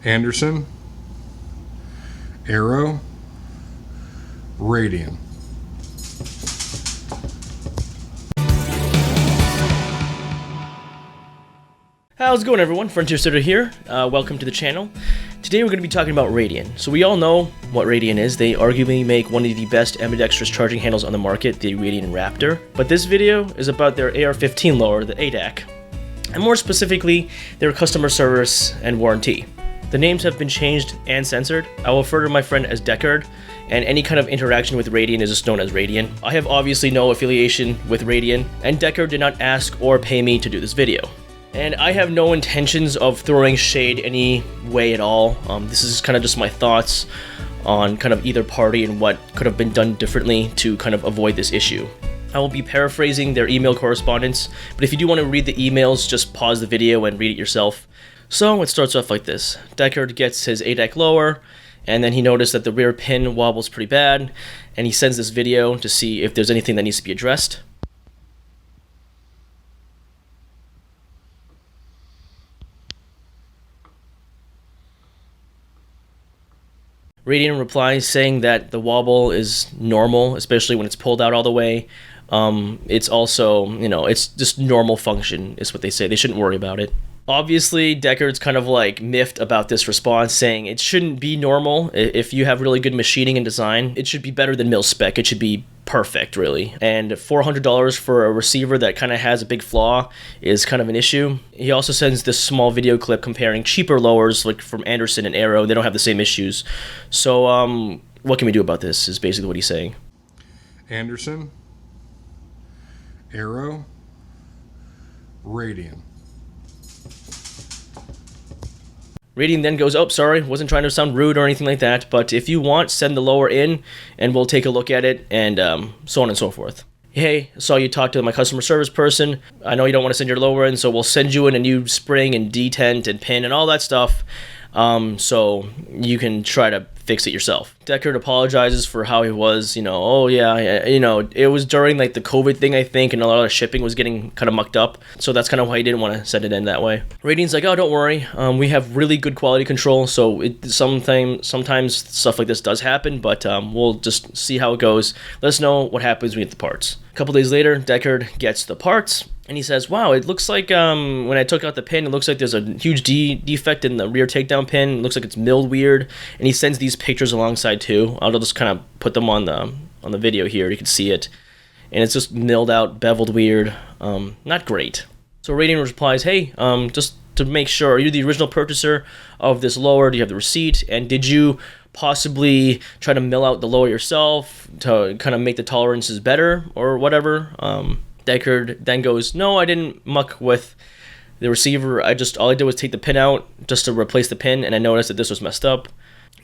Anderson, Arrow, RADIAN. How's it going, everyone? Frontier.setter here. Welcome to the channel. Today we're going to be talking about RADIAN. So we all know what RADIAN is. They arguably make one of the best ambidextrous charging handles on the market, the RADIAN Raptor. But this video is about their AR-15 lower, the ADAC, and more specifically, their customer service and warranty. The names have been changed and censored. I will refer to my friend as Deckard, and any kind of interaction with RADIAN is just known as RADIAN. I have obviously no affiliation with RADIAN, and Deckard did not ask or pay me to do this video. And I have no intentions of throwing shade any way at all. This is kind of just my thoughts on kind of either party and what could have been done differently to kind of avoid this issue. I will be paraphrasing their email correspondence, but if you do want to read the emails, just pause the video and read it yourself. So it starts off like this. Deckard gets his ADAC lower, and then he noticed that the rear pin wobbles pretty bad, and he sends this video to see if there's anything that needs to be addressed. RADIAN replies saying that the wobble is normal, especially when it's pulled out all the way. It's also, it's just normal function is what they say. They shouldn't worry about it. Obviously, Deckard's kind of like miffed about this response, saying it shouldn't be normal. If you have really good machining and design, it should be better than mil spec. It should be perfect, really. And $400 for a receiver that kind of has a big flaw is kind of an issue. He also sends this small video clip comparing cheaper lowers like from Anderson and Arrow. They don't have the same issues. So what can we do about this is basically what he's saying. Anderson, Arrow, RADIAN. RADIAN then goes, oh, sorry, wasn't trying to sound rude or anything like that, but if you want, send the lower in, and we'll take a look at it, and so on and so forth. Hey, saw you talk to my customer service person. I know you don't want to send your lower in, so we'll send you in a new spring and detent and pin and all that stuff, so you can try to fix it yourself. Deckard apologizes for how he was, oh yeah, it was during like the COVID thing, I think, and a lot of shipping was getting kind of mucked up, so that's kind of why he didn't want to send it in that way. RADIAN's like, oh, don't worry, we have really good quality control, so sometimes stuff like this does happen, but we'll just see how it goes. Let us know what happens when we get the parts. A couple days later, Deckard gets the parts, and he says, wow, it looks like when I took out the pin, it looks like there's a huge defect in the rear takedown pin. It looks like it's milled weird, and he sends these pictures alongside too. I'll just kind of put them on the video here. You can see it, and it's just milled out, beveled weird. Not great. So RADIAN replies, hey, just to make sure, are you the original purchaser of this lower? Do you have the receipt? And did you possibly try to mill out the lower yourself to kind of make the tolerances better or whatever? Deckard then goes, no, I didn't muck with the receiver. All I did was take the pin out just to replace the pin, and I noticed that this was messed up.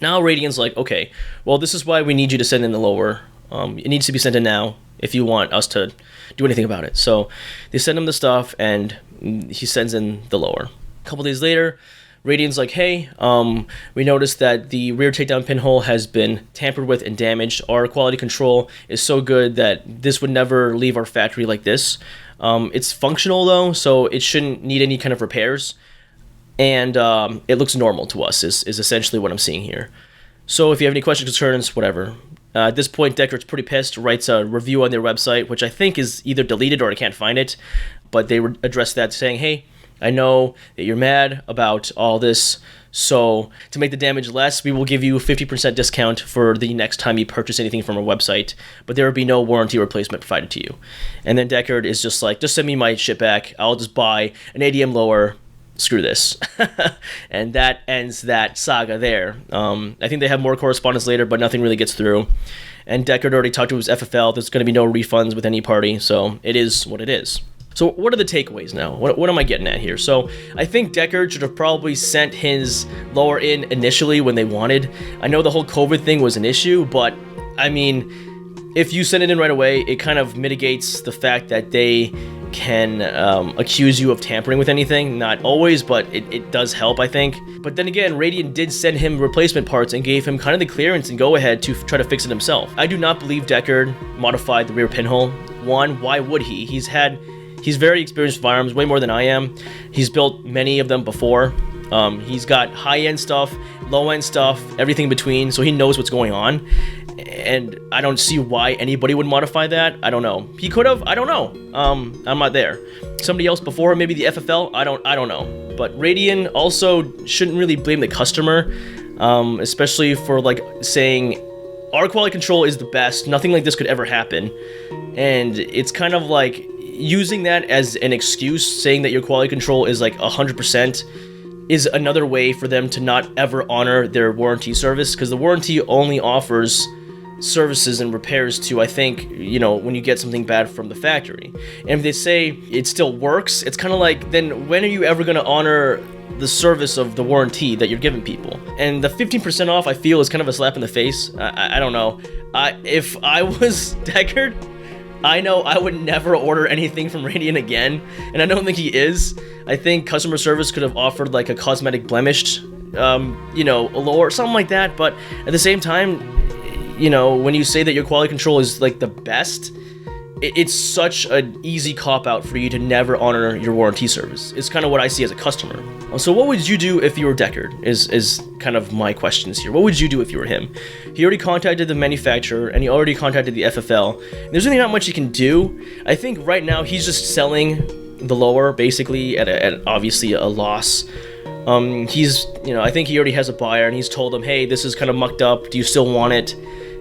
Now RADIAN's like, okay, well, this is why we need you to send in the lower. It needs to be sent in now if you want us to do anything about it. So they send him the stuff, and he sends in the lower. A couple days later, RADIAN's like, hey, we noticed that the rear takedown pinhole has been tampered with and damaged. Our quality control is so good that this would never leave our factory like this. It's functional though, so it shouldn't need any kind of repairs. And it looks normal to us is essentially what I'm seeing here. So if you have any questions, concerns, whatever. At this point, Deckard's pretty pissed, writes a review on their website, which I think is either deleted or I can't find it. But they addressed that saying, hey, I know that you're mad about all this, so to make the damage less, we will give you a 50% discount for the next time you purchase anything from our website, but there will be no warranty replacement provided to you. And then Deckard is just like, just send me my shit back, I'll just buy an ADM lower, screw this. And that ends that saga there. I think they have more correspondence later, but nothing really gets through. And Deckard already talked to his FFL, there's going to be no refunds with any party, so it is what it is. So what are the takeaways now? What am I getting at here? So I think Deckard should have probably sent his lower in initially when they wanted. I know the whole COVID thing was an issue, but I mean, if you send it in right away, it kind of mitigates the fact that they can accuse you of tampering with anything. Not always, but it does help, I think. But then again, RADIAN did send him replacement parts and gave him kind of the clearance and go ahead to try to fix it himself. I do not believe Deckard modified the rear pinhole. One, why would he? He's very experienced with firearms, way more than I am. He's built many of them before. He's got high-end stuff, low-end stuff, everything in between, so he knows what's going on. And I don't see why anybody would modify that. I don't know. He could have. I don't know. I'm not there. Somebody else before, maybe the FFL. I don't know. But Radian also shouldn't really blame the customer, especially for like saying our quality control is the best. Nothing like this could ever happen, and it's kind of like using that as an excuse, saying that your quality control is like 100%. Is another way for them to not ever honor their warranty service, because the warranty only offers services and repairs to, I think, when you get something bad from the factory. And if they say it still works, it's kind of like, then when are you ever going to honor the service of the warranty that you're giving people? And the 15% off, I feel, is kind of a slap in the face. I don't know. If I was Deckard, I know I would never order anything from Radian again, and I don't think he is. I think customer service could have offered like a cosmetic blemished, a lower, something like that. But at the same time, when you say that your quality control is like the best, it's such an easy cop-out for you to never honor your warranty service. It's kind of what I see as a customer. So what would you do if you were Deckard, is kind of my questions here. What would you do if you were him? He already contacted the manufacturer, and he already contacted the FFL. There's really not much he can do. I think right now he's just selling the lower, basically, at obviously a loss. I think he already has a buyer, and he's told them, hey, this is kind of mucked up, do you still want it?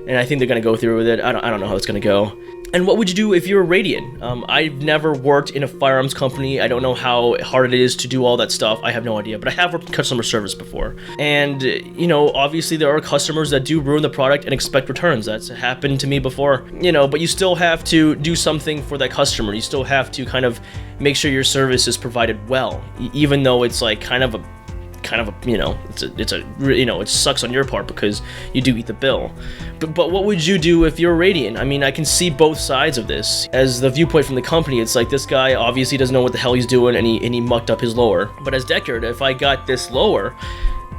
And I think they're going to go through with it. I don't know how it's going to go. And what would you do if you were Radian? I've never worked in a firearms company. I don't know how hard it is to do all that stuff. I have no idea, but I have worked in customer service before. And, obviously there are customers that do ruin the product and expect returns. That's happened to me before, but you still have to do something for that customer. You still have to kind of make sure your service is provided well, even though it's like it sucks on your part because you do eat the bill. But what would you do if you're Radian? I mean, I can see both sides of this. As the viewpoint from the company, it's like, this guy obviously doesn't know what the hell he's doing, and he mucked up his lower. But as Deckard, if I got this lower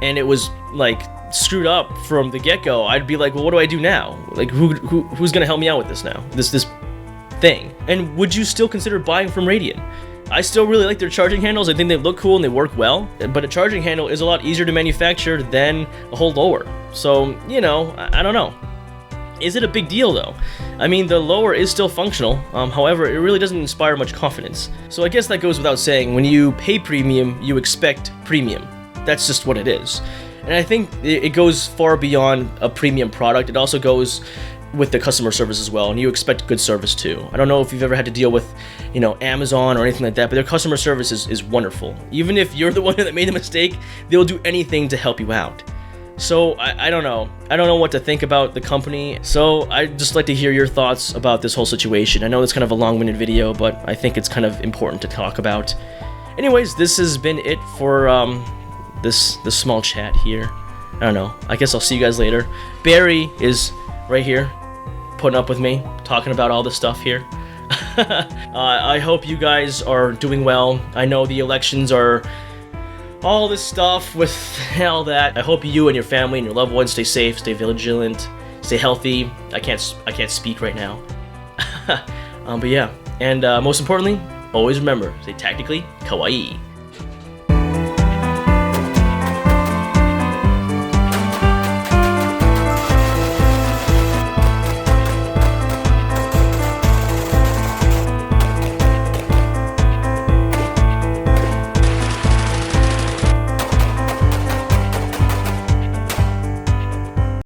and it was like screwed up from the get-go, I'd be like, well, what do I do now? Like, who's gonna help me out with this now? This thing. And would you still consider buying from Radian? I still really like their charging handles. I think they look cool and they work well, but a charging handle is a lot easier to manufacture than a whole lower. So, I don't know. Is it a big deal though? I mean, the lower is still functional, however, it really doesn't inspire much confidence. So I guess that goes without saying, when you pay premium, you expect premium. That's just what it is. And I think it goes far beyond a premium product. It also goes with the customer service as well, and you expect good service too. I don't know if you've ever had to deal with, Amazon or anything like that, but their customer service is wonderful. Even if you're the one that made the mistake, they'll do anything to help you out. So I don't know. I don't know what to think about the company. So I'd just like to hear your thoughts about this whole situation. I know it's kind of a long-winded video, but I think it's kind of important to talk about. Anyways, this has been it for this small chat here. I don't know. I guess I'll see you guys later. Barry is right here, putting up with me, talking about all this stuff here. I hope you guys are doing well. I know the elections are all this stuff with all that. I hope you and your family and your loved ones stay safe, stay vigilant, stay healthy. I can't speak right now. But yeah, and most importantly, always remember, stay tactically kawaii.